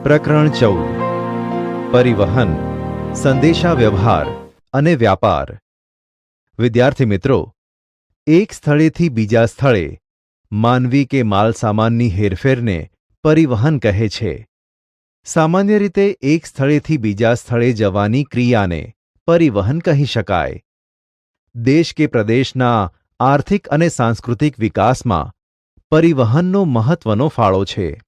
પ્રકરણ 14 પરિવહન, સંદેશા વ્યવહાર અને વ્યાપાર. વિદ્યાર્થી મિત્રો, એક સ્થળેથી બીજા સ્થળે માનવી કે માલસામાનની હેરફેરને પરિવહન કહે છે. સામાન્ય રીતે એક સ્થળેથી બીજા સ્થળે જવાની ક્રિયાને પરિવહન કહી શકાય. દેશ કે પ્રદેશના આર્થિક અને સાંસ્કૃતિક વિકાસમાં પરિવહનનો મહત્વનો ફાળો છે.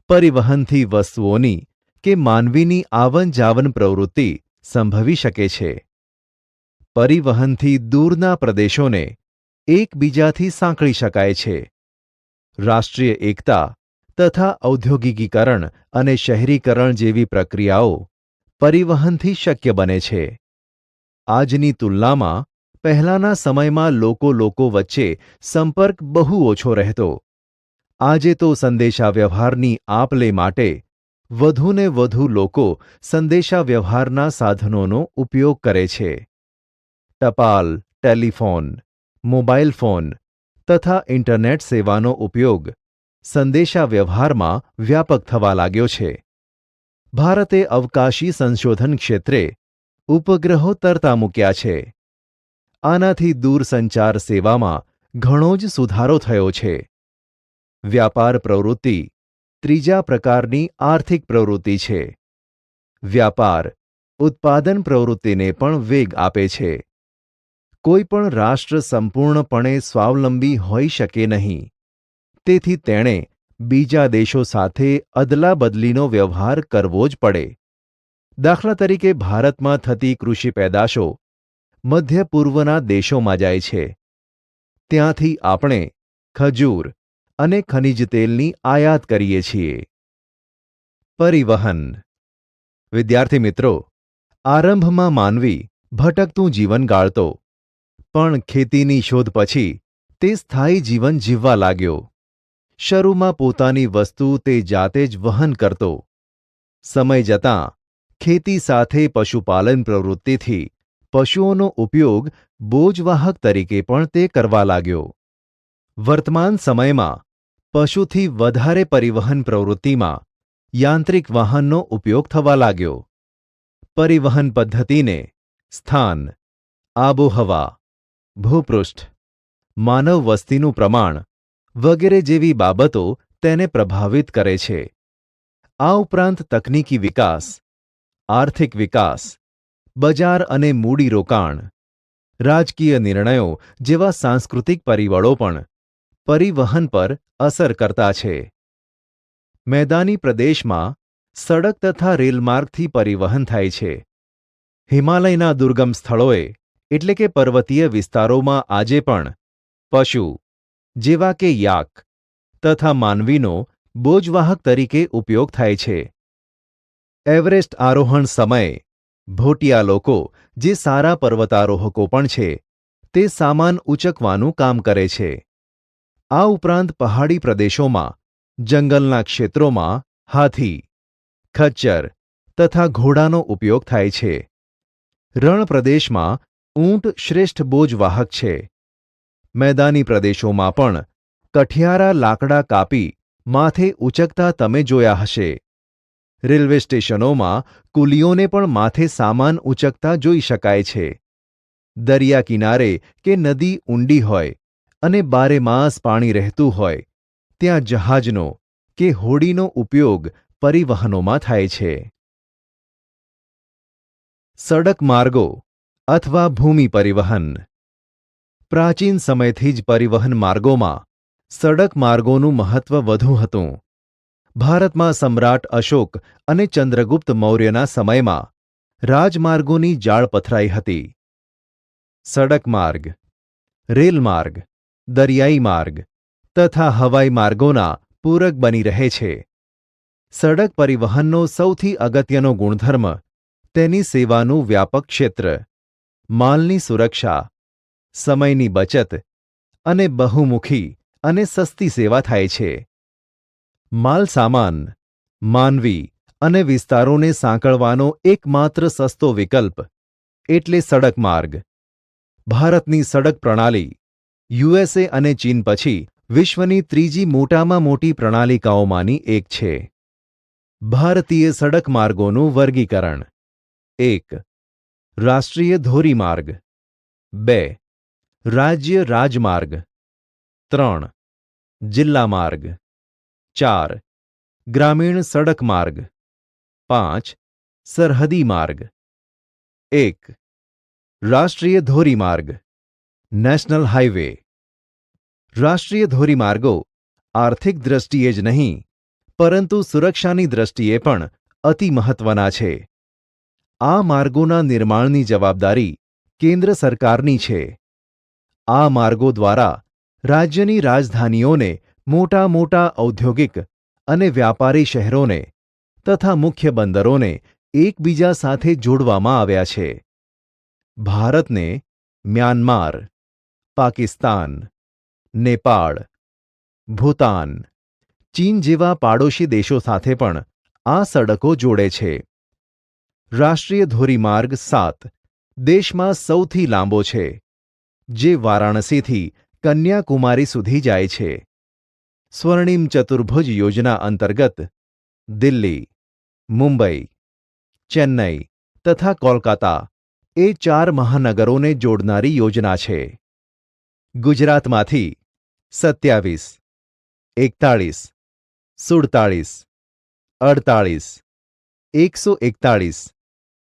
પરિવહનથી વસ્તુઓની કે માનવીની આવન જાવન પ્રવૃત્તિ સંભવી શકે છે. પરિવહનથી દૂરના પ્રદેશોને એકબીજાથી સાંકળી શકાય છે. રાષ્ટ્રીય એકતા તથા ઔદ્યોગિકીકરણ અને શહેરીકરણ જેવી પ્રક્રિયાઓ પરિવહનથી શક્ય બને છે. આજની તુલનામાં પહેલાંના સમયમાં લોકો વચ્ચે સંપર્ક બહુ ઓછો રહેતો. આજે તો સંદેશાવ્યવહારની આપ-લે માટે વધુને વધુ લોકો સંદેશાવ્યવહારના સાધનોનો ઉપયોગ કરે છે. ટપાલ, ટેલિફોન, મોબાઈલ ફોન તથા ઇન્ટરનેટ સેવાનો ઉપયોગ સંદેશાવ્યવહારમાં વ્યાપક થવા લાગ્યો છે. ભારતે અવકાશી સંશોધન ક્ષેત્રે ઉપગ્રહો તરતા મૂક્યા છે. આનાથી દૂરસંચાર સેવામાં ઘણો જ સુધારો થયો છે. વ્યાપાર પ્રવૃત્તિ ત્રીજા પ્રકારની આર્થિક પ્રવૃત્તિ છે. વ્યાપાર ઉત્પાદન પ્રવૃત્તિને પણ વેગ આપે છે. કોઈ પણ રાષ્ટ્ર સંપૂર્ણપણે સ્વાવલંબી હોઈ શકે નહીં. તેથી તેણે બીજા દેશો સાથે અદલાબદલીનો વ્યવહાર કરવો જ પડે. દાખલા તરીકે ભારતમાં થતી કૃષિ પેદાશો મધ્ય પૂર્વના દેશોમાં જાય છે. ત્યાંથી આપણે ખજૂર અને ખનિજ તેલની આયાત કરીએ છીએ. પરિવહન. વિદ્યાર્થી મિત્રો, આરંભમાં માનવી ભટકતું જીવન ગાળતો, પણ ખેતીની શોધ પછી તે સ્થાયી જીવન જીવવા લાગ્યો. શરૂમાં પોતાની વસ્તુ તે જાતે જ વહન કરતો. સમય જતાં ખેતી સાથે પશુપાલન પ્રવૃત્તિથી પશુઓનો ઉપયોગ બોજવાહક તરીકે પણ તે કરવા લાગ્યો. વર્તમાન સમયમાં પશુથી વધારે પરિવહન પ્રવૃત્તિમાં યાંત્રિક વાહનનો ઉપયોગ થવા લાગ્યો. પરિવહન પદ્ધતિને સ્થાન, આબોહવા, ભૂપૃષ્ઠ, માનવ વસ્તીનું પ્રમાણ વગેરે જેવી બાબતો તેને પ્રભાવિત કરે છે. આ ઉપરાંત તકનીકી વિકાસ, આર્થિક વિકાસ, બજાર અને મૂડીરોકાણ, રાજકીય નિર્ણયો જેવા સાંસ્કૃતિક પરિબળો પણ પરિવહન પર અસર કરતા છે. મેદાની પ્રદેશમાં સડક તથા રેલમાર્ગથી પરિવહન થાય છે. હિમાલયના દુર્ગમ સ્થળોએ એટલે કે પર્વતીય વિસ્તારોમાં આજે પણ પશુ જેવા કે યાક તથા માનવીનો બોજવાહક તરીકે ઉપયોગ થાય છે. એવરેસ્ટ આરોહણ સમયે ભોટિયા લોકો, જે સારા પર્વતારોહકો પણ છે, તે સામાન ઊંચકવાનું કામ કરે છે. આ ઉપરાંત પહાડી પ્રદેશોમાં જંગલના ક્ષેત્રોમાં હાથી, ખચ્ચર તથા ઘોડાનો ઉપયોગ થાય છે. રણ પ્રદેશમાં ઊંટ શ્રેષ્ઠ બોજવાહક છે. મેદાની પ્રદેશોમાં પણ કઠિયારા લાકડા કાપી માથે ઊંચકતા તમે જોયા હશે. રેલવે સ્ટેશનોમાં કુલીઓને પણ માથે સામાન ઊંચકતા જોઈ શકાય છે. દરિયા કિનારે કે નદી ઊંડી હોય અને બારેમાસ પાણી રહેતું હોય, ત્યાં જહાજનો કે હોડીનો ઉપયોગ પરિવહનોમાં થાય છે. સડક માર્ગો અથવા ભૂમિ પરિવહન. પ્રાચીન સમયથી જ પરિવહન માર્ગોમાં સડક માર્ગોનું મહત્વ વધુ હતું. ભારતમાં સમ્રાટ અશોક અને ચંદ્રગુપ્ત મૌર્યના સમયમાં રાજમાર્ગોની જાળ પથરાઈ હતી. સડક માર્ગ, રેલમાર્ગ, દરિયાઈ માર્ગ તથા હવાઈ માર્ગોના પૂરક બની રહે છે. સડક પરિવહનનો સૌથી અગત્યનો ગુણધર્મ તેની સેવાનું વ્યાપક ક્ષેત્ર, માલની સુરક્ષા, સમયની બચત અને બહુમુખી અને સસ્તી સેવા થાય છે. માલસામાન, માનવી અને વિસ્તારોને સાંકળવાનો એકમાત્ર સસ્તો વિકલ્પ એટલે સડક માર્ગ. ભારતની સડક પ્રણાલી યુએસએ અને ચીન પછી વિશ્વની ત્રીજી મોટામાં મોટી પ્રણાલિકાઓમાંની એક છે. ભારતીય સડક માર્ગોનું વર્ગીકરણ 1. રાષ્ટ્રીય ધોરીમાર્ગ 2. રાજ્ય રાજમાર્ગ 3. જિલ્લા માર્ગ 4. ગ્રામીણ સડક માર્ગ 5. સરહદી માર્ગ 1. રાષ્ટ્રીય ધોરીમાર્ગ નેશનલ હાઈવે. રાષ્ટ્રીય ધોરીમાર્ગો આર્થિક દ્રષ્ટિએ જ નહીં પરંતુ સુરક્ષાની દ્રષ્ટિએ પણ અતિ મહત્વના છે. આ માર્ગોના નિર્માણની જવાબદારી કેન્દ્ર સરકારની છે. આ માર્ગો દ્વારા રાજ્યની રાજધાનીઓને મોટા મોટા ઔદ્યોગિક અને વ્યાપારી શહેરોને તથા મુખ્ય બંદરોને એકબીજા સાથે જોડવામાં આવ્યા છે. ભારતને મ્યાનમાર, પાકિસ્તાન, નેપાળ, ભૂતાન, ચીન જેવા પાડોશી દેશો સાથે પણ આ સડકો જોડે છે. રાષ્ટ્રીય ધોરીમાર્ગ 7 દેશમાં સૌથી લાંબો છે, જે વારાણસીથી કન્યાકુમારી સુધી જાય છે. સ્વર્ણિમ ચતુર્ભુજ યોજના અંતર્ગત દિલ્હી, મુંબઈ, ચેન્નઈ તથા કોલકાતા એ 4 મહાનગરોને જોડનારી યોજના છે. ગુજરાતમાંથી 27, 41, 47, 48, 141,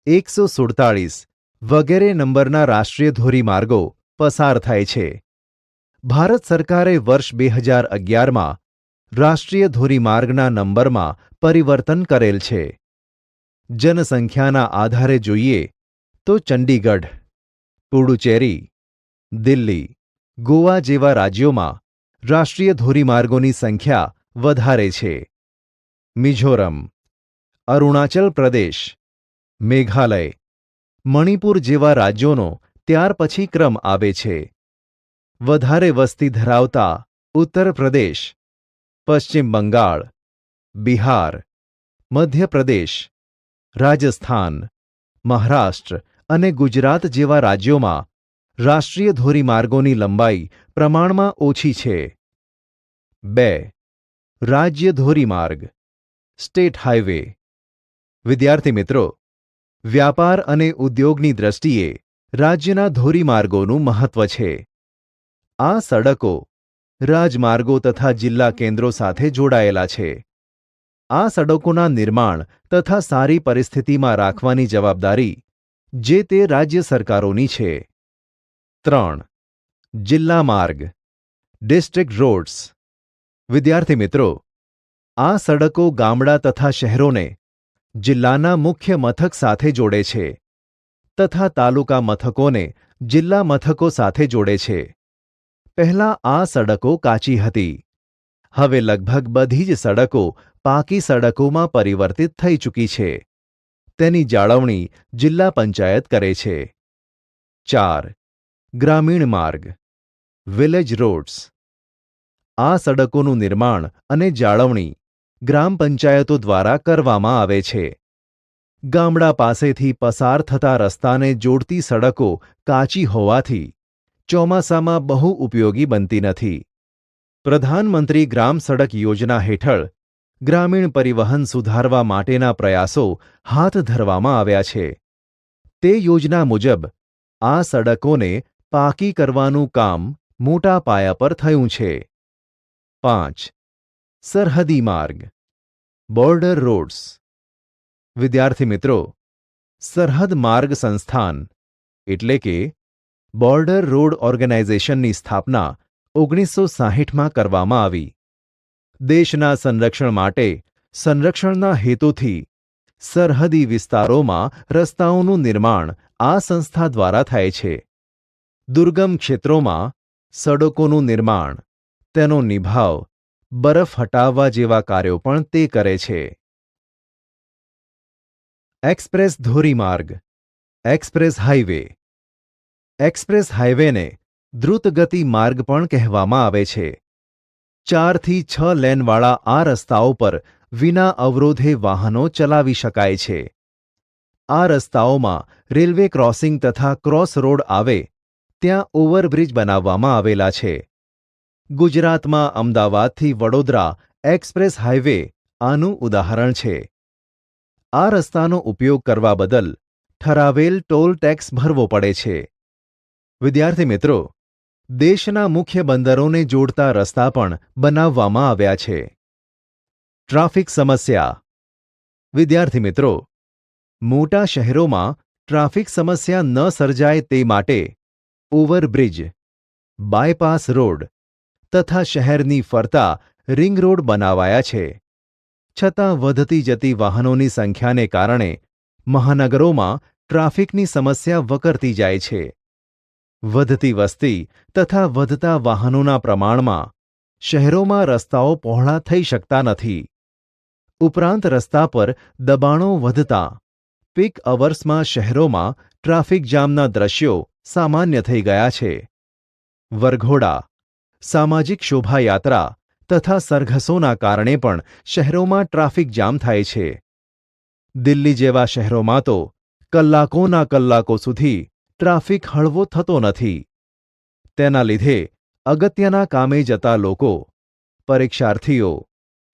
147 વગેરે નંબરના રાષ્ટ્રીય ધોરીમાર્ગો પસાર થાય છે. ભારત સરકારે વર્ષ 2011માં રાષ્ટ્રીય ધોરીમાર્ગના નંબરમાં પરિવર્તન કરેલ છે. જનસંખ્યાના આધારે જોઈએ તો ચંડીગઢ, પુડુચેરી, દિલ્હી, ગોવા જેવા રાજ્યોમાં રાષ્ટ્રીય ધોરીમાર્ગોની સંખ્યા વધારે છે. મિઝોરમ, અરુણાચલ પ્રદેશ, મેઘાલય, મણિપુર જેવા રાજ્યોનો ત્યાર પછી ક્રમ આવે છે. વધારે વસ્તી ધરાવતા ઉત્તર પ્રદેશ, પશ્ચિમ બંગાળ, બિહાર, મધ્યપ્રદેશ, રાજસ્થાન, મહારાષ્ટ્ર અને ગુજરાત જેવા રાજ્યોમાં રાષ્ટ્રીય ધોરીમાર્ગોની લંબાઈ પ્રમાણમાં ઓછી છે. 2. રાજ્ય ધોરીમાર્ગ સ્ટેટ હાઈવે. વિદ્યાર્થી મિત્રો, વ્યાપાર અને ઉદ્યોગની દ્રષ્ટિએ રાજ્યના ધોરીમાર્ગોનું મહત્વ છે. આ સડકો રાજમાર્ગો તથા જિલ્લા કેન્દ્રો સાથે જોડાયેલા છે. આ સડકોના નિર્માણ તથા સારી પરિસ્થિતિમાં રાખવાની જવાબદારી જે તે રાજ્ય સરકારોની છે. 3. જિલ્લા માર્ગ ડિસ્ટ્રિક્ટ રોડ્સ. વિદ્યાર્થી મિત્રો, આ સડકો ગામડા તથા શહેરોને જિલ્લાના મુખ્ય મથક સાથે જોડે છે તથા તાલુકા મથકોને જિલ્લા મથકો સાથે જોડે છે. પહેલાં આ સડકો કાચી હતી. હવે લગભગ બધી જ સડકો પાકી સડકોમાં પરિવર્તિત થઈ ચૂકી છે. તેની જાળવણી જિલ્લા પંચાયત કરે છે. 4. ગ્રામીણ માર્ગ વિલેજ રોડ્સ. આ સડકોનું નિર્માણ અને જાળવણી ગ્રામ પંચાયતો દ્વારા કરવામાં આવે છે. ગામડા પાસેથી પસાર થતા રસ્તાને જોડતી સડકો કાચી હોવાથી ચોમાસામાં બહુ ઉપયોગી બનતી નથી. પ્રધાનમંત્રી ગ્રામ સડક યોજના હેઠળ ગ્રામીણ પરિવહન સુધારવા માટેના પ્રયાસો હાથ ધરવામાં આવ્યા છે. તે યોજના મુજબ આ સડકોને પાકી કરવાનું કામ મોટા પાયા પર થયું છે. 5. સરહદી માર્ગ બોર્ડર રોડ્સ. વિદ્યાર્થી મિત્રો, સરહદ માર્ગ સંસ્થાન એટલે કે બોર્ડર રોડ ઓર્ગેનાઇઝેશનની સ્થાપના 1960માં કરવામાં આવી. દેશના સંરક્ષણ માટે સંરક્ષણના હેતુથી સરહદી વિસ્તારોમાં રસ્તાઓનું નિર્માણ આ સંસ્થા દ્વારા થાય છે. દુર્ગમ ક્ષેત્રોમાં સડકોનું નિર્માણ, તેનો નિભાવ, બરફ હટાવવા જેવા કાર્યો પણ તે કરે છે. એક્સપ્રેસ ધોરીમાર્ગ એક્સપ્રેસ હાઈવે. એક્સપ્રેસ હાઈવેને દ્રુતગતિ માર્ગ પણ કહેવામાં આવે છે. 4 થી 6 લેનવાળા આ રસ્તાઓ પર વિના અવરોધે વાહનો ચલાવી શકાય છે. આ રસ્તાઓમાં રેલવે ક્રોસિંગ તથા ક્રોસ રોડ આવે ત્યાં ઓવરબ્રિજ બનાવવામાં આવેલા છે. ગુજરાતમાં અમદાવાદથી વડોદરા એક્સપ્રેસ હાઈવે આનું ઉદાહરણ છે. આ રસ્તાનો ઉપયોગ કરવા બદલ ઠરાવેલ ટોલ ટેક્સ ભરવો પડે છે. વિદ્યાર્થી મિત્રો, દેશના મુખ્ય બંદરોને જોડતા રસ્તા પણ બનાવવામાં આવ્યા છે. ટ્રાફિક સમસ્યા. વિદ્યાર્થી મિત્રો, મોટા શહેરોમાં ટ્રાફિક સમસ્યા ન સર્જાય તે માટે ઓવરબ્રિજ, બાયપાસ રોડ તથા શહેરની ફરતા રિંગ રોડ બનાવાયા છે. છતાં વધતી જતી વાહનોની સંખ્યાને કારણે મહાનગરોમાં ટ્રાફિકની સમસ્યા વકરતી જાય છે. વધતી વસ્તી તથા વધતા વાહનોના પ્રમાણમાં શહેરોમાં રસ્તાઓ પહોળા થઈ શકતા નથી. ઉપરાંત રસ્તા પર દબાણો વધતા પીક અવર્સમાં શહેરોમાં ટ્રાફિક જામના દ્રશ્યો સામાન્ય થઈ ગયા છે. વરઘોડા, સામાજિક શોભાયાત્રા તથા સરઘસોના કારણે પણ શહેરોમાં ટ્રાફિક જામ થાય છે. દિલ્હી જેવા શહેરોમાં તો કલાકોના કલાકો સુધી ટ્રાફિક હળવો થતો નથી. તેના લીધે અગત્યના કામે જતા લોકો, પરીક્ષાર્થીઓ,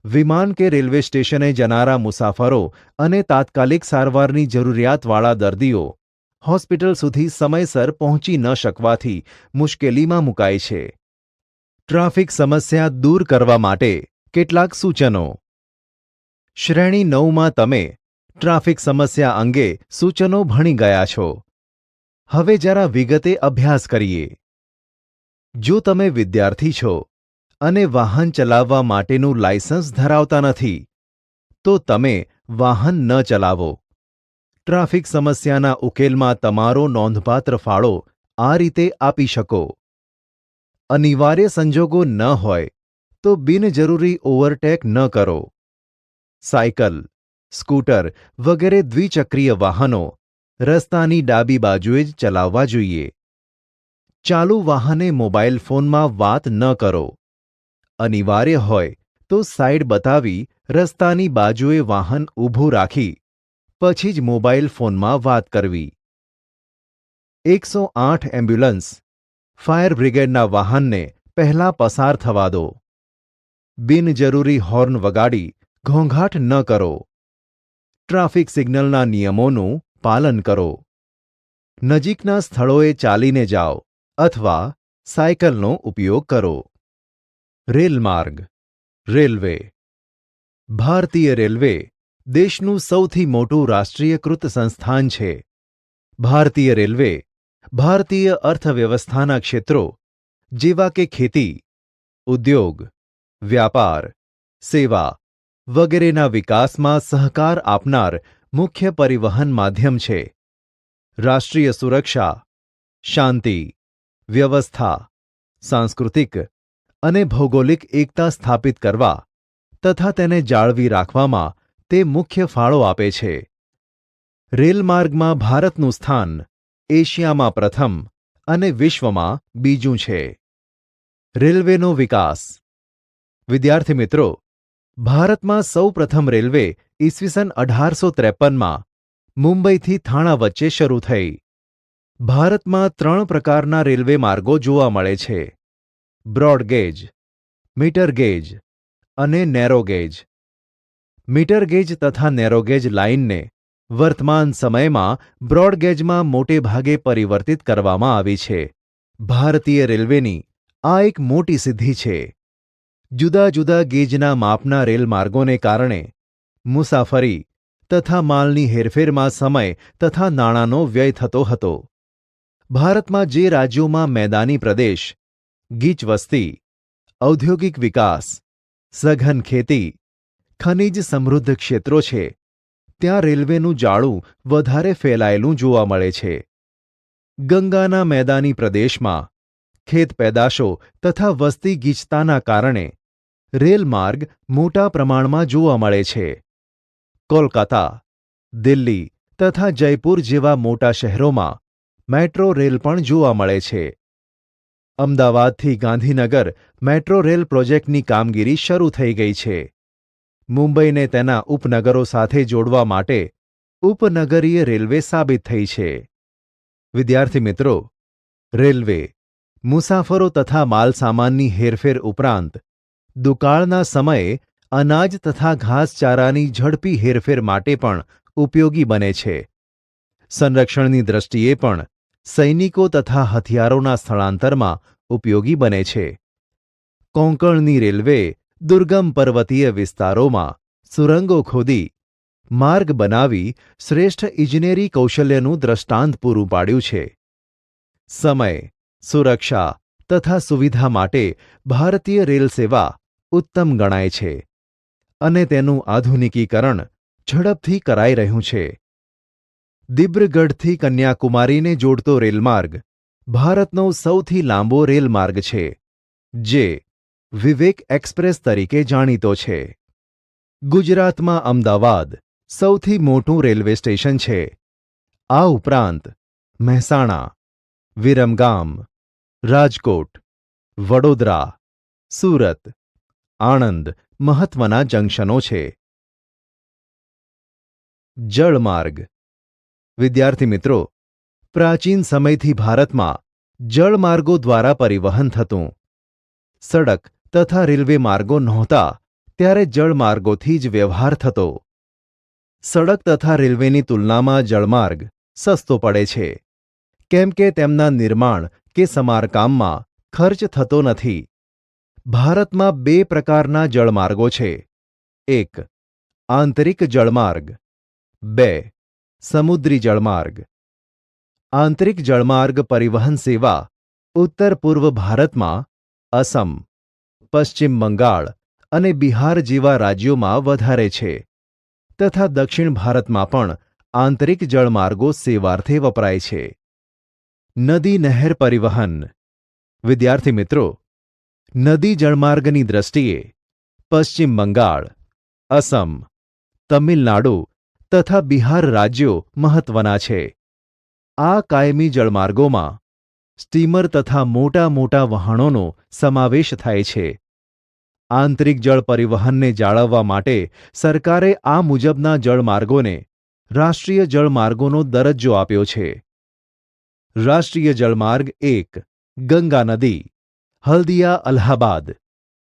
વિમાન કે રેલવે સ્ટેશને જનારા મુસાફરો અને તાત્કાલિક સારવારની જરૂરિયાતવાળા દર્દીઓ હોસ્પિટલ સુધી સમયસર પહોંચી ન શકવાથી મુશ્કેલીમાં મુકાય છે. ટ્રાફિક સમસ્યા દૂર કરવા માટે કેટલાક સૂચનો. શ્રેણી 9માં તમે ટ્રાફિક સમસ્યા અંગે સૂચનો ભણી ગયા છો. હવે જરા વિગતે અભ્યાસ કરીએ. જો તમે વિદ્યાર્થી છો અને વાહન ચલાવવા માટેનું લાયસન્સ ધરાવતા નથી, તો તમે વાહન ન ચલાવો. ટ્રાફિક સમસ્યાના ઉકેલમાં તમારો નોંધપાત્ર ફાળો આ રીતે આપી શકો. અનિવાર્ય સંજોગો ન હોય તો બિનજરૂરી ઓવરટેક ન કરો. સાયકલ, સ્કૂટર વગેરે દ્વિચક્રીય વાહનો રસ્તાની ડાબી બાજુએ જ ચલાવવા જોઈએ. ચાલુ વાહને મોબાઈલ ફોનમાં વાત ન કરો. અનિવાર્ય હોય તો સાઈડ બતાવી રસ્તાની બાજુએ વાહન ઊભું રાખી પછી જ મોબાઈલ ફોનમાં વાત કરવી. 108 એમ્બ્યુલન્સ, ફાયર બ્રિગેડના વાહનને પહેલાં પસાર થવા દો. બિનજરૂરી હોર્ન વગાડી ઘોંઘાટ ન કરો. ટ્રાફિક સિગ્નલના નિયમોનું પાલન કરો. નજીકના સ્થળોએ ચાલીને જાઓ અથવા સાયકલનો ઉપયોગ કરો. રેલમાર્ગ, રેલવે. ભારતીય રેલવે દેશનું સૌથી મોટું રાષ્ટ્રીયકૃત સંસ્થાન છે. ભારતીય રેલવે ભારતીય અર્થવ્યવસ્થાના ક્ષેત્રો જેવા કે ખેતી, ઉદ્યોગ, વ્યાપાર, સેવા વગેરેના વિકાસમાં સહકાર આપનાર મુખ્ય પરિવહન માધ્યમ છે. રાષ્ટ્રીય સુરક્ષા, શાંતિ, વ્યવસ્થા, સાંસ્કૃતિક અને ભૌગોલિક એકતા સ્થાપિત કરવા તથા તેને જાળવી રાખવામાં તે મુખ્ય ફાળો આપે છે. રેલમાર્ગમાં ભારતનું સ્થાન એશિયામાં પ્રથમ અને વિશ્વમાં બીજું છે. રેલવેનો વિકાસ. વિદ્યાર્થી મિત્રો, ભારતમાં સૌ પ્રથમ રેલવે ઈસવીસન 1853માં મુંબઈથી થાણા વચ્ચે શરૂ થઈ. ભારતમાં 3 પ્રકારના રેલવે માર્ગો જોવા મળે છે: બ્રોડ ગેજ, મીટર ગેજ અને નેરો ગેજ. મીટર ગેજ તથા નેરો ગેજ લાઇનને વર્તમાન સમયમાં બ્રોડગેજમાં મોટે ભાગે પરિવર્તિત કરવામાં આવી છે. ભારતીય રેલવેની આ એક મોટી સિદ્ધિ છે. જુદા જુદા ગેજના માપના રેલમાર્ગોને કારણે મુસાફરી તથા માલની હેરફેરમાં સમય તથા નાણાંનો વ્યય થતો હતો. ભારતમાં જે રાજ્યોમાં મેદાની પ્રદેશ, ગીચ વસ્તી, ઔદ્યોગિક વિકાસ, સઘન ખેતી, ખનિજ સમૃદ્ધ ક્ષેત્રો છે, ત્યાં રેલવેનું જાળું વધારે ફેલાયેલું જોવા મળે છે. ગંગાના મેદાની પ્રદેશમાં ખેત પેદાશો તથા વસ્તી ગીચતાના કારણે રેલમાર્ગ મોટા પ્રમાણમાં જોવા મળે છે. કોલકાતા, દિલ્હી તથા જયપુર જેવા મોટા શહેરોમાં મેટ્રો રેલ પણ જોવા મળે છે. અમદાવાદથી ગાંધીનગર મેટ્રો રેલ પ્રોજેક્ટની કામગીરી શરૂ થઈ ગઈ છે. મુંબઈને તેના ઉપનગરો સાથે જોડવા માટે ઉપનગરીય રેલવે સાબિત થઈ છે. વિદ્યાર્થી મિત્રો, રેલવે મુસાફરો તથા માલસામાનની હેરફેર ઉપરાંત દુકાળના સમયે અનાજ તથા ઘાસચારાની ઝડપી હેરફેર માટે પણ ઉપયોગી બને છે. સંરક્ષણની દ્રષ્ટિએ પણ સૈનિકો તથા હથિયારોના સ્થળાંતરમાં ઉપયોગી બને છે. કોંકણની રેલવે દુર્ગમ પર્વતીય વિસ્તારોમાં સુરંગો ખોદી માર્ગ બનાવી શ્રેષ્ઠ ઇજનેરી કૌશલ્યનું દ્રષ્ટાંત પૂરું પાડ્યું છે. સમય, સુરક્ષા તથા સુવિધા માટે ભારતીય રેલ સેવા ઉત્તમ ગણાય છે અને તેનું આધુનિકીકરણ ઝડપથી કરાઈ રહ્યું છે. દિબ્રુગઢથી કન્યાકુમારીને જોડતો રેલમાર્ગ ભારતનો સૌથી લાંબો રેલમાર્ગ છે, જે વિવેક એક્સપ્રેસ તરીકે જાણીતો છે. ગુજરાતમાં અમદાવાદ સૌથી મોટું રેલવે સ્ટેશન છે. આ ઉપરાંત મહેસાણા, વિરમગામ, રાજકોટ, વડોદરા, સુરત, આણંદ મહત્વના જંકશનો છે. જળમાર્ગ. વિદ્યાર્થી મિત્રો, પ્રાચીન સમયથી ભારતમાં જળમાર્ગો દ્વારા પરિવહન થતું. સડક તથા રેલવે માર્ગો નહોતા ત્યારે જળમાર્ગોથી જ વ્યવહાર થતો. સડક તથા રેલવેની તુલનામાં જળમાર્ગ સસ્તો પડે છે, કેમ કે તેમના નિર્માણ કે સમારકામમાં ખર્ચ થતો નથી. ભારતમાં 2 પ્રકારના જળમાર્ગો છે. 1. આંતરિક જળમાર્ગ. 2. સમુદ્રી જળમાર્ગ. આંતરિક જળમાર્ગ પરિવહન સેવા ઉત્તર પૂર્વ ભારતમાં અસમ, પશ્ચિમ બંગાળ અને બિહાર જેવા રાજ્યોમાં વધારે છે, તથા દક્ષિણ ભારતમાં પણ આંતરિક જળમાર્ગો સેવાર્થે વપરાય છે. નદી નહેર પરિવહન. વિદ્યાર્થી મિત્રો, નદી જળમાર્ગની દ્રષ્ટિએ પશ્ચિમ બંગાળ, અસમ, તમિલનાડુ તથા બિહાર રાજ્યો મહત્વના છે. આ કાયમી જળમાર્ગોમાં સ્ટીમર તથા મોટા મોટા વહાણોનો સમાવેશ થાય છે. આંતરિક જળ પરિવહનને જાળવવા માટે સરકારે આ મુજબના જળમાર્ગોને રાષ્ટ્રીય જળમાર્ગોનો દરજ્જો આપ્યો છે. રાષ્ટ્રીય જળમાર્ગ 1 ગંગા નદી, હલ્દિયા અલ્હાબાદ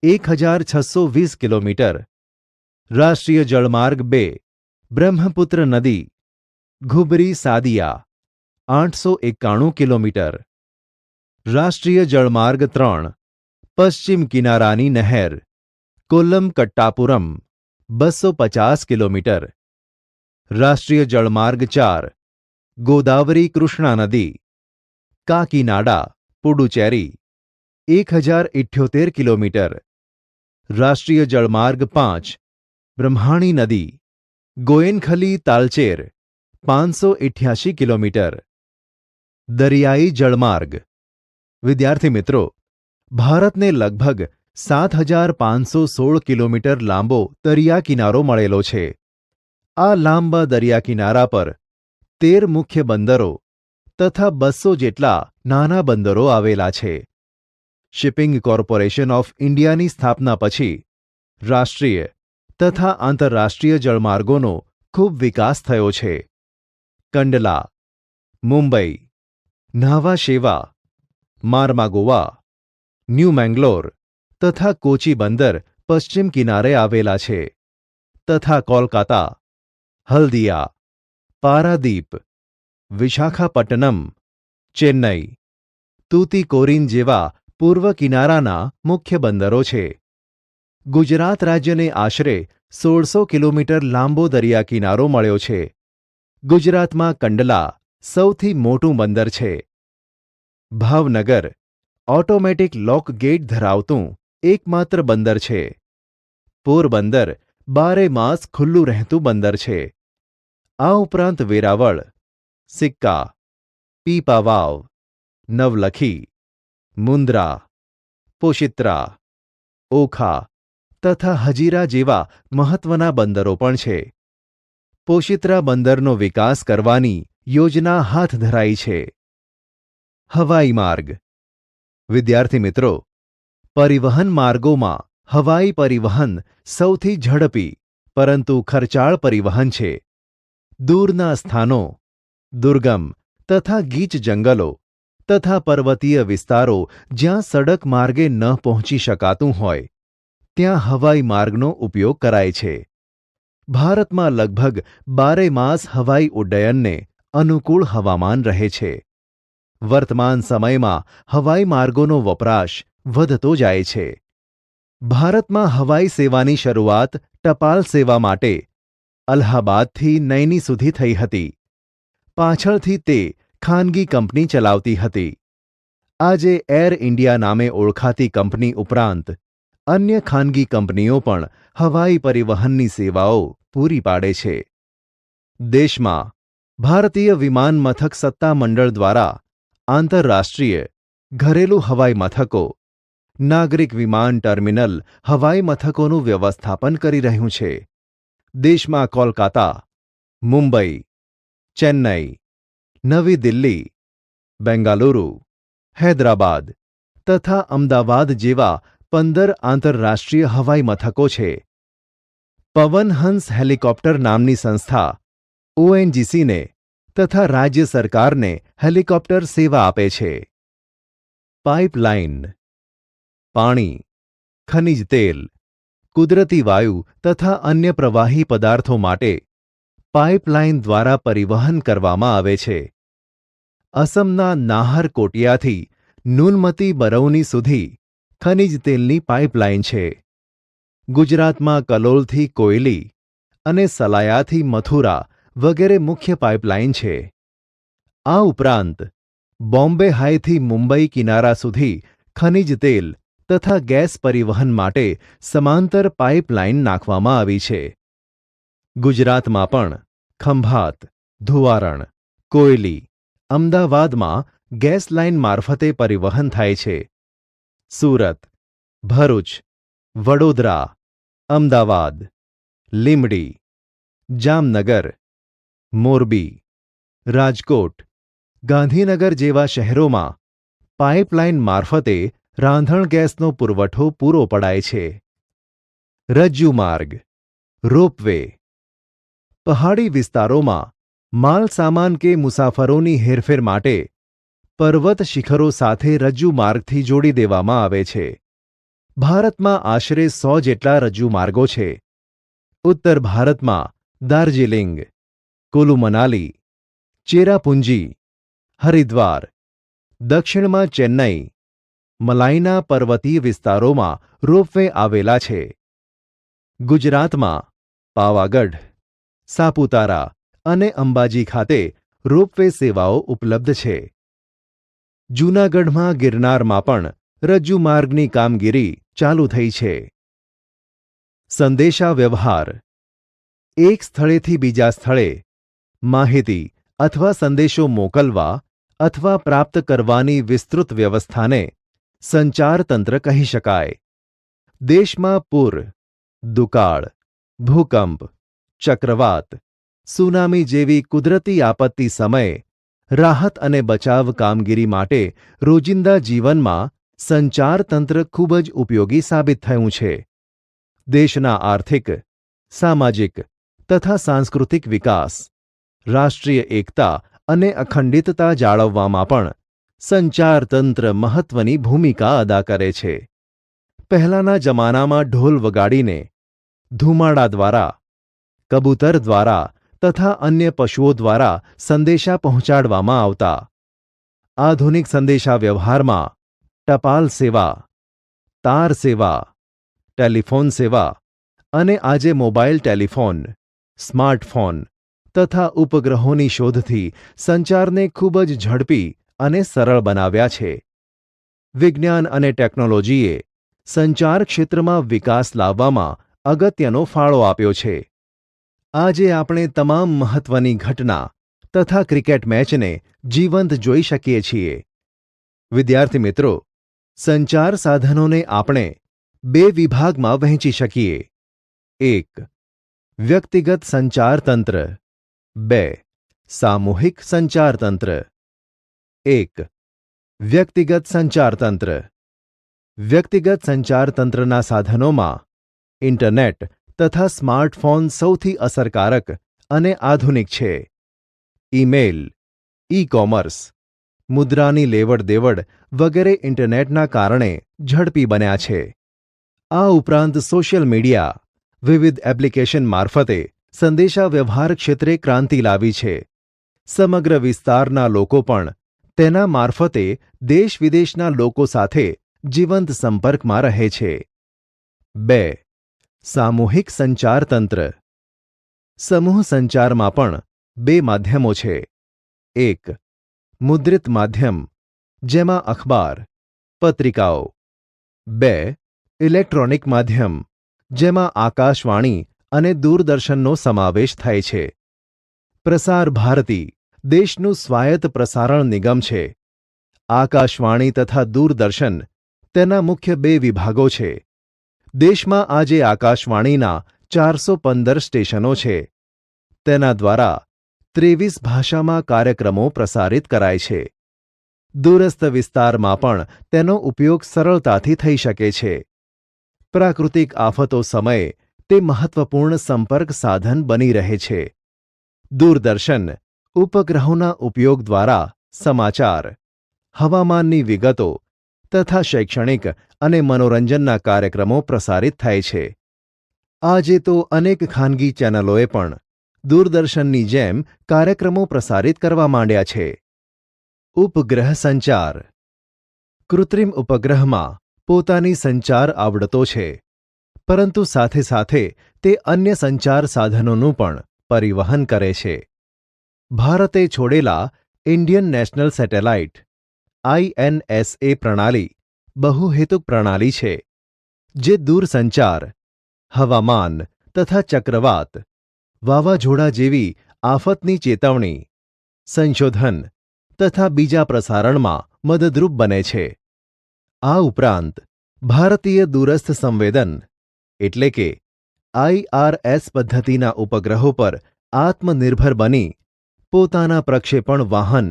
1620 કિલોમીટર. રાષ્ટ્રીય જળમાર્ગ 2 બ્રહ્મપુત્ર નદી, ઘુબરી સાદિયા 891 કિલોમીટર. રાષ્ટ્રીય જળમાર્ગ 3 પશ્ચિમ કિનારાની નહેર, કોલ્લમ કટ્ટાપુરમ 250 કિલોમીટર. રાષ્ટ્રીય જળમાર્ગ 4 ગોદાવરી કૃષ્ણા નદી, કાકીનાડા, પુડુચેરી 1078 કિલોમીટર. રાષ્ટ્રીય જળમાર્ગ 5 બ્રહ્માણી નદી, ગોયનખલી તાલચેર 588 કિલોમીટર. દરિયાઈ જળમાર્ગ. વિદ્યાર્થી મિત્રો, ભારતને લગભગ 7516 કિલોમીટર લાંબો દરિયા કિનારો મળેલો છે. આ લાંબા દરિયા કિનારા પર 13 મુખ્ય બંદરો તથા 200 જેટલા નાના બંદરો આવેલા છે. શિપિંગ કોર્પોરેશન ઓફ ઇન્ડિયાની સ્થાપના પછી રાષ્ટ્રીય તથા આંતરરાષ્ટ્રીય જળમાર્ગોનો ખૂબ વિકાસ થયો છે. કંડલા, મુંબઈ, ન્હાવા શેવા, માર્માગોવા, ન્યૂ મેંગ્લોર તથા કોચી બંદર પશ્ચિમ કિનારે આવેલા છે, તથા કોલકાતા, હલ્દિયા, પારાદીપ, વિશાખાપટ્ટનમ, ચેન્નઈ, તુતીકોરીન જેવા પૂર્વ કિનારાના મુખ્ય બંદરો છે. ગુજરાત રાજ્યને આશરે 1600 કિલોમીટર લાંબો દરિયા કિનારો મળ્યો છે. ગુજરાતમાં કંડલા સૌથી મોટું બંદર છે. ભાવનગર ઓટોમેટિક લોક ગેટ ધરાવતું એકમાત્ર બંદર છે. પોરબંદર 12 માસ ખુલ્લું રહેતું બંદર છે. આ ઉપરાંત વેરાવળ, સિક્કા, પીપાવાવ, નવલખી, મુન્દ્રા, પોશિત્રા, ઓખા તથા હજીરા જેવા મહત્વના બંદરો પણ છે. પોશિત્રા બંદરનો વિકાસ કરવાની યોજના હાથ ધરાઈ છે. હવાઈ માર્ગ. વિદ્યાર્થી મિત્રો, પરિવહન માર્ગોમાં હવાઈ પરિવહન સૌથી ઝડપી પરંતુ ખર્ચાળ પરિવહન છે. દૂરના સ્થાનો, દુર્ગમ તથા ગીચ જંગલો તથા પર્વતીય વિસ્તારો જ્યાં સડક માર્ગે ન પહોંચી શકાતું હોય, ત્યાં હવાઈ માર્ગનો ઉપયોગ કરાય છે. ભારતમાં લગભગ 12 માસ હવાઈ ઉડ્ડયનને અનુકૂળ હવામાન રહે છે. વર્તમાન સમયમાં હવાઈ માર્ગોનો વપરાશ વધતો જાય છે. ભારતમાં હવાઈ સેવાની શરૂઆત ટપાલ સેવા માટે અલ્હાબાદથી નૈની સુધી થઈ હતી. પાછળથી તે ખાનગી કંપની ચલાવતી હતી. આજે એર ઇન્ડિયા નામે ઓળખાતી કંપની ઉપરાંત અન્ય ખાનગી કંપનીઓ પણ હવાઈ પરિવહનની સેવાઓ પૂરી પાડે છે. દેશમાં ભારતીય વિમાન મથક સત્તામંડળ દ્વારા આંતરરાષ્ટ્રીય ઘરેલું હવાઈ મથકો, નાગરિક વિમાન ટર્મિનલ હવાઈ મથકોનું વ્યવસ્થાપન કરી રહ્યું છે. દેશમાં કોલકાતા, મુંબઈ, ચેન્નઈ, નવી દિલ્હી, બેંગાલુરુ, હૈદરાબાદ તથા અમદાવાદ જેવા 15 આંતરરાષ્ટ્રીય હવાઈ મથકો છે. પવનહંસ હેલિકોપ્ટર નામની સંસ્થા ONGCને તથા રાજ્ય સરકારને હેલિકોપ્ટર સેવા આપે છે. પાઇપલાઇન પાણી, ખનિજ તેલ, કુદરતી વાયુ તથા અન્ય પ્રવાહી પદાર્થો માટે પાઇપલાઇન દ્વારા પરિવહન કરવામાં આવે છે. અસમના નાહરકોટિયાથી નુનમતી બરૌની સુધી ખનિજ તેલની પાઇપલાઇન છે. ગુજરાતમાં કલોલથી કોયલી અને સલાયાથી મથુરા વગેરે મુખ્ય પાઇપલાઇન છે. આ ઉપરાંત બોમ્બે હાઈથી મુંબઈ કિનારા સુધી ખનિજ તેલ તથા ગેસ પરિવહન માટે સમાંતર પાઇપલાઇન નાખવામાં આવી છે. ગુજરાતમાં પણ ખંભાત, ધુવારણ, કોયલી, અમદાવાદમાં ગેસ લાઇન મારફતે પરિવહન થાય છે. સુરત, ભરૂચ, વડોદરા, અમદાવાદ, લીંબડી, જામનગર, મોરબી, રાજકોટ, ગાંધીનગર જેવા શહેરોમાં પાઇપલાઇન મારફતે રાંધણ ગેસનો પુરવઠો પૂરો પડાય છે. રજ્જુ માર્ગ, રોપવે પહાડી વિસ્તારોમાં માલ સામાન કે મુસાફરોની હેરફેર માટે પર્વત શિખરો સાથે રજ્જુ માર્ગથી જોડી દેવામાં આવે છે. ભારતમાં આશરે 100 જેટલા રજ્જુ માર્ગો છે. ઉત્તર ભારતમાં દાર્જિલિંગ, કુલુ મનાલી, ચેરાપુંજી, હરિદ્વાર, દક્ષિણમાં ચેન્નઈ, મલાઈના પર્વતીય વિસ્તારોમાં રોપવે આવેલા છે. ગુજરાતમાં પાવાગઢ, સાપુતારા અને અંબાજી ખાતે રોપવે સેવાઓ ઉપલબ્ધ છે. જૂનાગઢમાં ગિરનારમાં પણ રજ્જુ માર્ગની કામગીરી ચાલુ થઈ છે. સંદેશા વ્યવહાર એક સ્થળેથી બીજા સ્થળે માહિતી અથવા સંદેશો મોકલવા અથવા પ્રાપ્ત કરવાની વિસ્તૃત વ્યવસ્થાને સંચારતંત્ર કહી શકાય. દેશમાં પૂર, દુકાળ, ભૂકંપ, ચક્રવાત, સુનામી જેવી કુદરતી આપત્તિ સમયે રાહત અને બચાવ કામગીરી માટે રોજિંદા જીવનમાં સંચારતંત્ર ખૂબ જ ઉપયોગી સાબિત થયું છે. દેશના આર્થિક, સામાજિક તથા સાંસ્કૃતિક વિકાસ, રાષ્ટ્રીય એકતા અને અખંડિતતા જાળવવામાં પણ સંચારતંત્ર મહત્વની ભૂમિકા અદા કરે છે. પહેલાંના જમાનામાં ઢોલ વગાડીને, ધુમાડા દ્વારા, કબૂતર દ્વારા તથા અન્ય પશુઓ દ્વારા સંદેશા પહોંચાડવામાં આવતા. આધુનિક સંદેશા વ્યવહારમાં ટપાલ સેવા, તાર સેવા, ટેલિફોન સેવા અને આજે મોબાઈલ ટેલિફોન, સ્માર્ટફોન તથા ઉપગ્રહોની શોધથી સંચારને ખૂબ જ ઝડપી અને સરળ બનાવ્યા છે. વિજ્ઞાન અને ટેકનોલોજીએ સંચાર ક્ષેત્રમાં વિકાસ લાવવામાં અગત્યનો ફાળો આપ્યો છે. આજે આપણે તમામ મહત્વની ઘટના તથા ક્રિકેટ મેચને જીવંત જોઈ શકીએ છીએ. વિદ્યાર્થી મિત્રો, સંચાર સાધનોને આપણે 2 વિભાગમાં વહેંચી શકીએ. 1. વ્યક્તિગત સંચારતંત્ર. 2. સામૂહિક સંચારતંત્ર. 1. વ્યક્તિગત સંચારતંત્ર. વ્યક્તિગત સંચારતંત્રના સાધનોમાં ઇન્ટરનેટ તથા સ્માર્ટફોન સૌથી અસરકારક અને આધુનિક છે. ઈમેલ, ઈ-કોમર્સ, મુદ્રાની લેવડ-દેવડ વગેરે ઇન્ટરનેટના કારણે ઝડપી બન્યા છે. આ ઉપરાંત સોશિયલ મીડિયા, વિવિધ એપ્લિકેશન મારફતે સંદેશાવ્યવહાર ક્ષેત્રે ક્રાંતિ લાવી છે. સમગ્ર વિસ્તારના લોકો પણ તેના મારફતે દેશ વિદેશના લોકો સાથે જીવંત સંપર્કમાં રહે છે. 2. સામૂહિક સંચાર તંત્ર. સમૂહ સંચારમાં પણ 2 માધ્યમો છે. 1. મુદ્રિત માધ્યમ, જેમાં અખબાર, પત્રિકાઓ. 2. ઇલેક્ટ્રોનિક માધ્યમ, જેમાં આકાશવાણી અને દૂરદર્શનનો સમાવેશ થાય છે. પ્રસાર ભારતી દેશનું સ્વાયત્ત પ્રસારણ નિગમ છે. આકાશવાણી તથા દૂરદર્શન તેના મુખ્ય 2 વિભાગો છે. દેશમાં આજે આકાશવાણીના 415 સ્ટેશનો છે. તેના દ્વારા 23 ભાષામાં કાર્યક્રમો પ્રસારિત કરાય છે. દૂરસ્થ વિસ્તારમાં પણ તેનો ઉપયોગ સરળતાથી થઈ શકે છે. પ્રાકૃતિક આફતો સમયે તે મહત્વપૂર્ણ સંપર્ક સાધન બની રહે છે. દૂરદર્શન ઉપગ્રહોના ઉપયોગ દ્વારા સમાચાર, હવામાનની વિગતો તથા શૈક્ષણિક અને મનોરંજનના કાર્યક્રમો પ્રસારિત થાય છે. આજે તો અનેક ખાનગી ચેનલોએ પણ દૂરદર્શનની જેમ કાર્યક્રમો પ્રસારિત કરવા માંડ્યા છે. ઉપગ્રહ સંચાર. કૃત્રિમ ઉપગ્રહમાં પોતાની સંચાર આવડતો છે, પરંતુ સાથે સાથે તે અન્ય સંચાર સાધનોનું પણ પરિવહન કરે છે. ભારતે છોડેલા ઇન્ડિયન નેશનલ સેટેલાઇટ INSA પ્રણાલી બહુહેતુક પ્રણાલી છે, જે દૂરસંચાર, હવામાન તથા ચક્રવાત, વાવાઝોડા જેવી આફતની ચેતવણી, સંશોધન તથા બીજા પ્રસારણમાં મદદરૂપ બને છે. આ ઉપરાંત ભારતીય દૂરસ્થ સંવેદન એટલે કે IRS પદ્ધતિના ઉપગ્રહો પર આત્મનિર્ભર બની પોતાના પ્રક્ષેપણ વાહન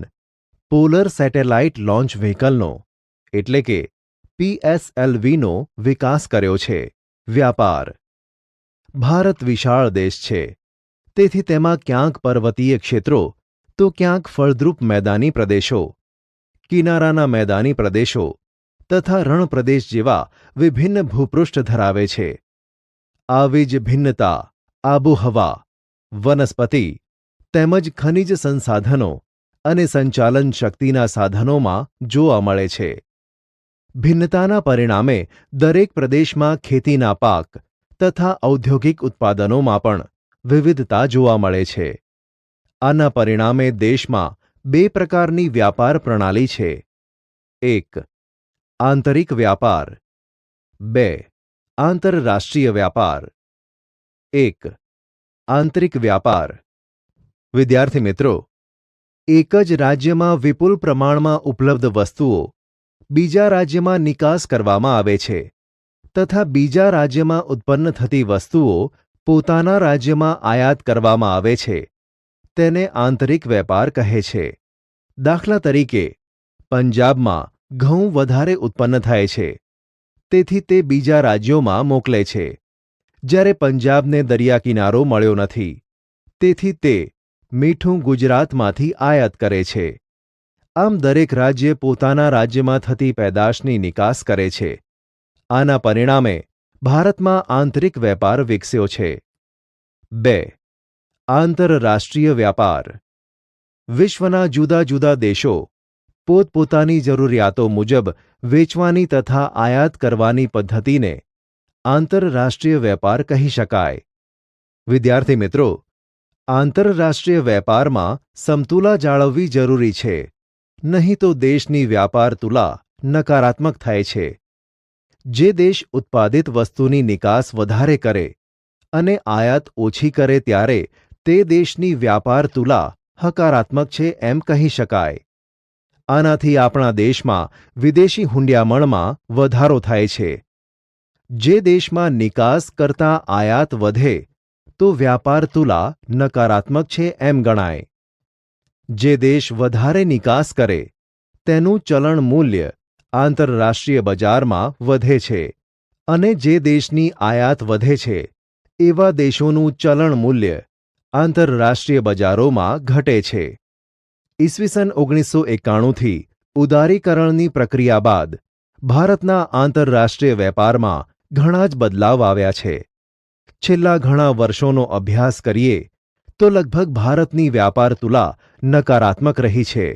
પોલર સેટેલાઇટ લોન્ચ વ્હીકલનો એટલે કે PSLVનો વિકાસ કર્યો છે. વ્યાપાર. ભારત વિશાળ દેશ છે, તેથી તેમાં ક્યાંક પર્વતીય ક્ષેત્રો તો ક્યાંક ફળદ્રુપ મેદાની પ્રદેશો, કિનારાના મેદાની પ્રદેશો તથા રણ પ્રદેશ જેવા વિભિન્ન ભૂપૃષ્ઠ ધરાવે છે. આવી જ ભિન્નતા આબોહવા, વનસ્પતિ તેમજ ખનિજ સંસાધનો અને સંચાલન શક્તિના સાધનોમાં જોવા મળે છે. ભિન્નતાના પરિણામે દરેક પ્રદેશમાં ખેતીના પાક તથા ઔદ્યોગિક ઉત્પાદનોમાં પણ વિવિધતા જોવા મળે છે. આના પરિણામે દેશમાં 2 પ્રકારની વ્યાપાર પ્રણાલી છે. 1. આંતરિક વ્યાપાર. 2. આંતરરાષ્ટ્રીય વ્યાપાર. 1. આંતરિક વ્યાપાર. વિદ્યાર્થી મિત્રો, એક જ રાજ્યમાં વિપુલ પ્રમાણમાં ઉપલબ્ધ વસ્તુઓ બીજા રાજ્યમાં નિકાસ કરવામાં આવે છે તથા બીજા રાજ્યમાં ઉત્પન્ન થતી વસ્તુઓ પોતાના રાજ્યમાં આયાત કરવામાં આવે છે. તેને આંતરિક વેપાર કહે છે. દાખલા તરીકે, પંજાબમાં ઘઉં વધારે ઉત્પન્ન થાય છે, તેથી તે બીજા રાજ્યોમાં મોકલે છે, જ્યારે પંજાબને દરિયાકિનારો મળ્યો નથી, તેથી તે મીઠું ગુજરાતમાંથી આયાત કરે છે. આમ દરેક રાજ્ય પોતાના રાજ્યમાં થતી પેદાશની નિકાસ કરે છે. આના પરિણામે ભારતમાં આંતરિક વેપાર વિકસ્યો છે. 2. આંતરરાષ્ટ્રીય વ્યાપાર. વિશ્વના જુદા જુદા દેશો પોતપોતાની જરૂરિયાતો મુજબ વેચવાની તથા આયાત કરવાની પદ્ધતિને આંતરરાષ્ટ્રીય વેપાર કહી શકાય. વિદ્યાર્થી મિત્રો, આંતરરાષ્ટ્રીય વેપારમાં સમતુલા જાળવવી જરૂરી છે, નહીં તો દેશની વ્યાપાર તુલા નકારાત્મક થાય છે. જે દેશ ઉત્પાદિત વસ્તુની નિકાસ વધારે કરે અને આયાત ઓછી કરે ત્યારે તે દેશની વ્યાપાર તુલા હકારાત્મક છે એમ કહી શકાય. આનાથી આપણા દેશમાં વિદેશી હુંડિયામણમાં વધારો થાય છે. જે દેશમાં નિકાસ કરતાં આયાત વધે તો વ્યાપાર તુલા નકારાત્મક છે એમ ગણાય. જે દેશ વધારે નિકાસ કરે તેનું ચલણ મૂલ્ય આંતરરાષ્ટ્રીય બજારમાં વધે છે અને જે દેશની આયાત વધે છે એવા દેશોનું ચલણ મૂલ્ય આંતરરાષ્ટ્રીય બજારોમાં ઘટે છે. ઈસવીસન 1991થી ઉદારીકરણની પ્રક્રિયા બાદ ભારતના આંતરરાષ્ટ્રીય વેપારમાં ઘણા જ બદલાવ આવ્યા છે. છેલ્લા ઘણા વર્ષોનો અભ્યાસ કરીએ તો લગભગ ભારતની વ્યાપાર તુલા નકારાત્મક રહી છે.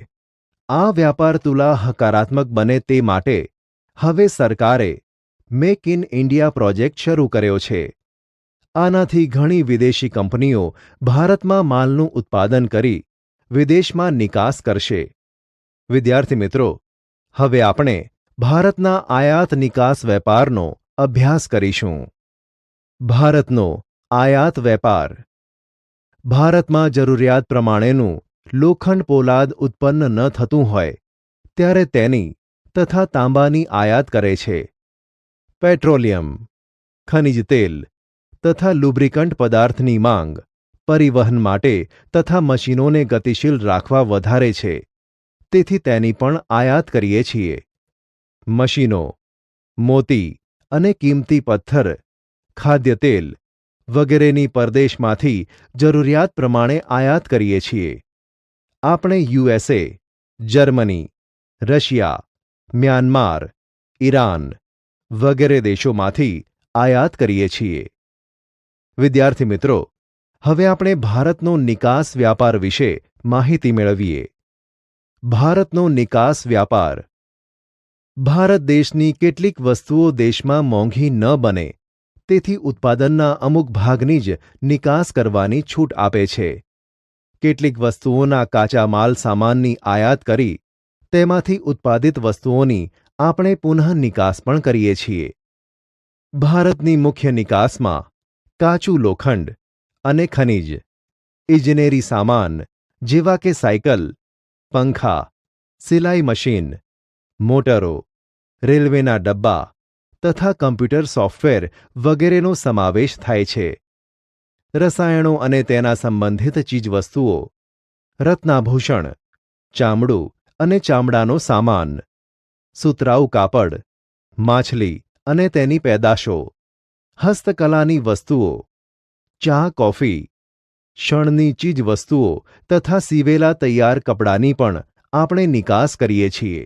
આ વ્યાપાર તુલા હકારાત્મક બને તે માટે હવે સરકારે મેક ઇન ઇન્ડિયા પ્રોજેક્ટ શરૂ કર્યો છે. આનાથી ઘણી વિદેશી કંપનીઓ ભારતમાં માલનું ઉત્પાદન કરી વિદેશમાં નિકાસ કરશે. વિદ્યાર્થી મિત્રો, હવે આપણે ભારતના આયાત નિકાસ વેપારનો અભ્યાસ કરીશું. ભારતનો આયાત વેપાર. ભારતમાં જરૂરિયાત પ્રમાણેનું લોખંડ પોલાદ ઉત્પન્ન ન થતું હોય ત્યારે તેની તથા તાંબાની આયાત કરે છે. પેટ્રોલિયમ, ખનિજ તેલ તથા લુબ્રિકન્ટ પદાર્થની માંગ પરિવહન માટે તથા મશીનોને ગતિશીલ રાખવા વધારે છે, તેથી તેની પણ આયાત કરીએ છીએ. મશીનો, મોતી અને કિંમતી પથ્થર, ખાદ્ય તેલ વગેરેની પરદેશમાંથી જરૂરિયાત પ્રમાણે આયાત કરીએ છીએ. આપણે USA, Germany, Russia, Myanmar, Iran વગેરે દેશોમાંથી આયાત કરીએ છીએ. વિદ્યાર્થી મિત્રો, હવે આપણે ભારતનો નિકાસ વ્યાપાર વિશે માહિતી મેળવીએ. ભારતનો નિકાસ વ્યાપાર. ભારત દેશની કેટલીક વસ્તુઓ દેશમાં મોંઘી ન બને તેથી ઉત્પાદનના અમુક ભાગની જ નિકાસ કરવાની છૂટ આપે છે. કેટલીક વસ્તુઓના કાચા માલ સામાનની આયાત કરી તેમાંથી ઉત્પાદિત વસ્તુઓની આપણે પુનઃ નિકાસ પણ કરીએ છીએ. ભારતની મુખ્ય નિકાસમાં કાચું લોખંડ અને ખનિજ, ઇજનેરી સામાન જેવા કે સાયકલ, પંખા, સિલાઈ મશીન, મોટરો, રેલવેના ડબ્બા તથા કમ્પ્યુટર સોફ્ટવેર વગેરેનો સમાવેશ થાય છે. રસાયણો અને તેના સંબંધિત ચીજવસ્તુઓ, રત્નાભૂષણ, ચામડું અને ચામડાનો સામાન, સુતરાઉ કાપડ, માછલી અને તેની પેદાશો, હસ્તકલાની વસ્તુઓ, ચા કોફી, શણની ચીજવસ્તુઓ તથા સીવેલા તૈયાર કપડાની પણ આપણે નિકાસ કરીએ છીએ.